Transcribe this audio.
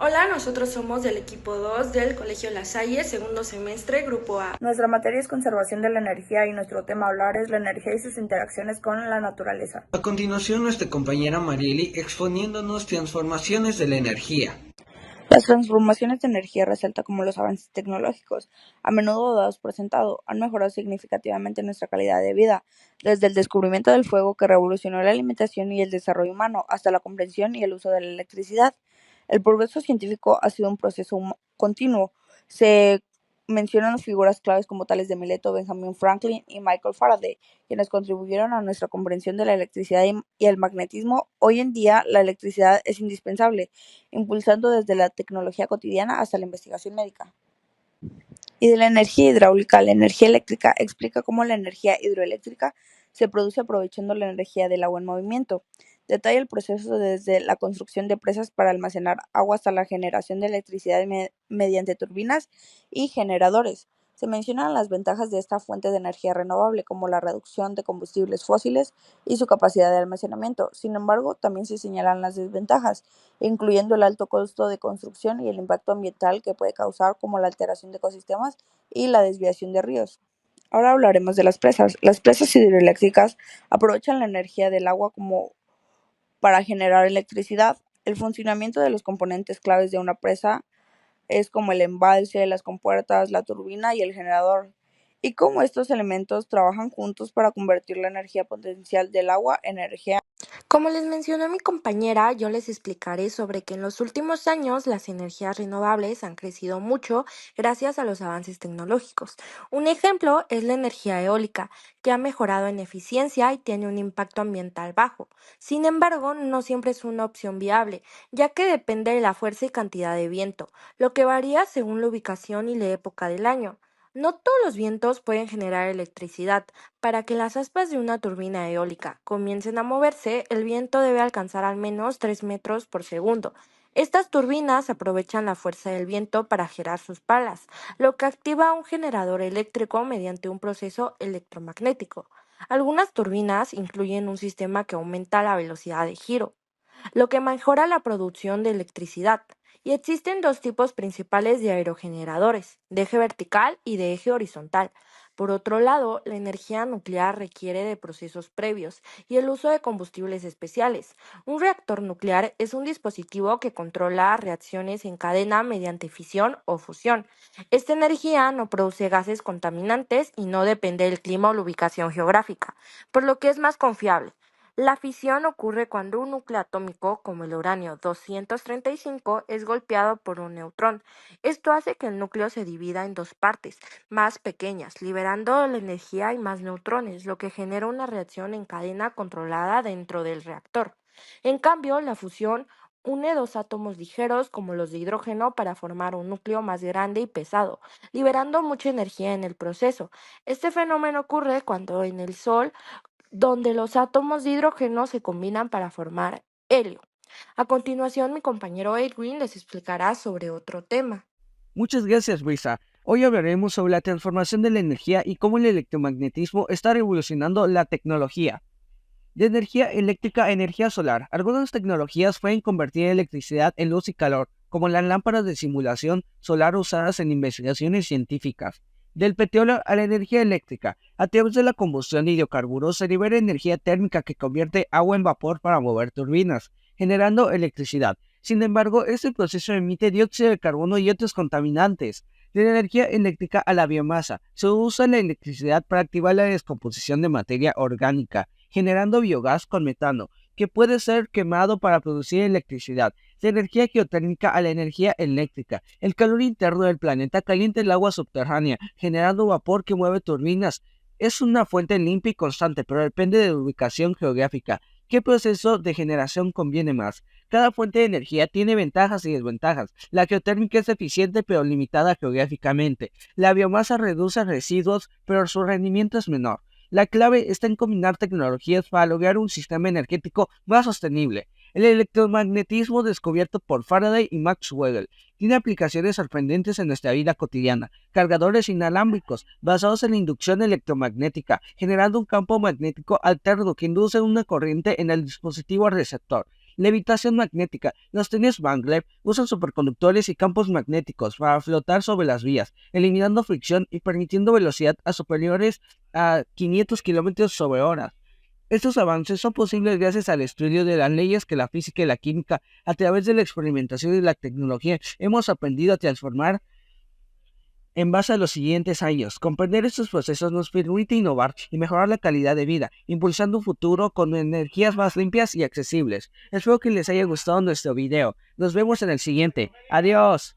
Hola, nosotros somos del equipo 2 del Colegio La Salle, segundo semestre, grupo A. Nuestra materia es conservación de la energía y nuestro tema a hablar es la energía y sus interacciones con la naturaleza. A continuación, nuestra compañera Marieli exponiéndonos transformaciones de la energía. Las transformaciones de energía resalta como los avances tecnológicos, a menudo dados por sentado, han mejorado significativamente nuestra calidad de vida, desde el descubrimiento del fuego que revolucionó la alimentación y el desarrollo humano, hasta la comprensión y el uso de la electricidad. El progreso científico ha sido un proceso continuo. Se mencionan figuras claves como tales de Mileto, Benjamin Franklin y Michael Faraday, quienes contribuyeron a nuestra comprensión de la electricidad y el magnetismo. Hoy en día, la electricidad es indispensable, impulsando desde la tecnología cotidiana hasta la investigación médica. Y de la energía hidráulica, la energía eléctrica explica cómo la energía hidroeléctrica se produce aprovechando la energía del agua en movimiento. Detalla el proceso desde la construcción de presas para almacenar agua hasta la generación de electricidad mediante turbinas y generadores. Se mencionan las ventajas de esta fuente de energía renovable, como la reducción de combustibles fósiles y su capacidad de almacenamiento. Sin embargo, también se señalan las desventajas, incluyendo el alto costo de construcción y el impacto ambiental que puede causar, como la alteración de ecosistemas y la desviación de ríos. Ahora hablaremos de las presas. Las presas hidroeléctricas aprovechan la energía del agua como para generar electricidad. El funcionamiento de los componentes claves de una presa es como el embalse, las compuertas, la turbina y el generador, y cómo estos elementos trabajan juntos para convertir la energía potencial del agua en energía. Como les mencionó mi compañera, yo les explicaré sobre que en los últimos años las energías renovables han crecido mucho gracias a los avances tecnológicos. Un ejemplo es la energía eólica, que ha mejorado en eficiencia y tiene un impacto ambiental bajo. Sin embargo, no siempre es una opción viable, ya que depende de la fuerza y cantidad de viento, lo que varía según la ubicación y la época del año. No todos los vientos pueden generar electricidad. Para que las aspas de una turbina eólica comiencen a moverse, el viento debe alcanzar al menos 3 metros por segundo. Estas turbinas aprovechan la fuerza del viento para girar sus palas, lo que activa un generador eléctrico mediante un proceso electromagnético. Algunas turbinas incluyen un sistema que aumenta la velocidad de giro, lo que mejora la producción de electricidad. Y existen dos tipos principales de aerogeneradores, de eje vertical y de eje horizontal. Por otro lado, la energía nuclear requiere de procesos previos y el uso de combustibles especiales. Un reactor nuclear es un dispositivo que controla reacciones en cadena mediante fisión o fusión. Esta energía no produce gases contaminantes y no depende del clima o la ubicación geográfica, por lo que es más confiable. La fisión ocurre cuando un núcleo atómico, como el uranio 235, es golpeado por un neutrón. Esto hace que el núcleo se divida en dos partes más pequeñas, liberando la energía y más neutrones, lo que genera una reacción en cadena controlada dentro del reactor. En cambio, la fusión une dos átomos ligeros como los de hidrógeno para formar un núcleo más grande y pesado, liberando mucha energía en el proceso. Este fenómeno ocurre cuando en el Sol donde los átomos de hidrógeno se combinan para formar helio. A continuación, mi compañero Edwin les explicará sobre otro tema. Muchas gracias, Luisa. Hoy hablaremos sobre la transformación de la energía y cómo el electromagnetismo está revolucionando la tecnología. De energía eléctrica a energía solar, algunas tecnologías pueden convertir electricidad en luz y calor, como las lámparas de simulación solar usadas en investigaciones científicas. Del petróleo a la energía eléctrica, a través de la combustión de hidrocarburos se libera energía térmica que convierte agua en vapor para mover turbinas, generando electricidad. Sin embargo, este proceso emite dióxido de carbono y otros contaminantes. De la energía eléctrica a la biomasa, se usa la electricidad para activar la descomposición de materia orgánica, generando biogás con metano, que puede ser quemado para producir electricidad. De energía geotérmica a la energía eléctrica, el calor interno del planeta calienta el agua subterránea, generando vapor que mueve turbinas. Es una fuente limpia y constante, pero depende de la ubicación geográfica. ¿Qué proceso de generación conviene más? Cada fuente de energía tiene ventajas y desventajas. La geotérmica es eficiente pero limitada geográficamente. La biomasa reduce residuos, pero su rendimiento es menor. La clave está en combinar tecnologías para lograr un sistema energético más sostenible. El electromagnetismo descubierto por Faraday y Maxwell tiene aplicaciones sorprendentes en nuestra vida cotidiana. Cargadores inalámbricos basados en la inducción electromagnética, generando un campo magnético alterno que induce una corriente en el dispositivo receptor. Levitación magnética. Los trenes maglev usan superconductores y campos magnéticos para flotar sobre las vías, eliminando fricción y permitiendo velocidad a superiores a 500 kilómetros sobre hora. Estos avances son posibles gracias al estudio de las leyes que la física y la química, a través de la experimentación y la tecnología, hemos aprendido a transformar en base a los siguientes años. Comprender estos procesos nos permite innovar y mejorar la calidad de vida, impulsando un futuro con energías más limpias y accesibles. Espero que les haya gustado nuestro video. Nos vemos en el siguiente. Adiós.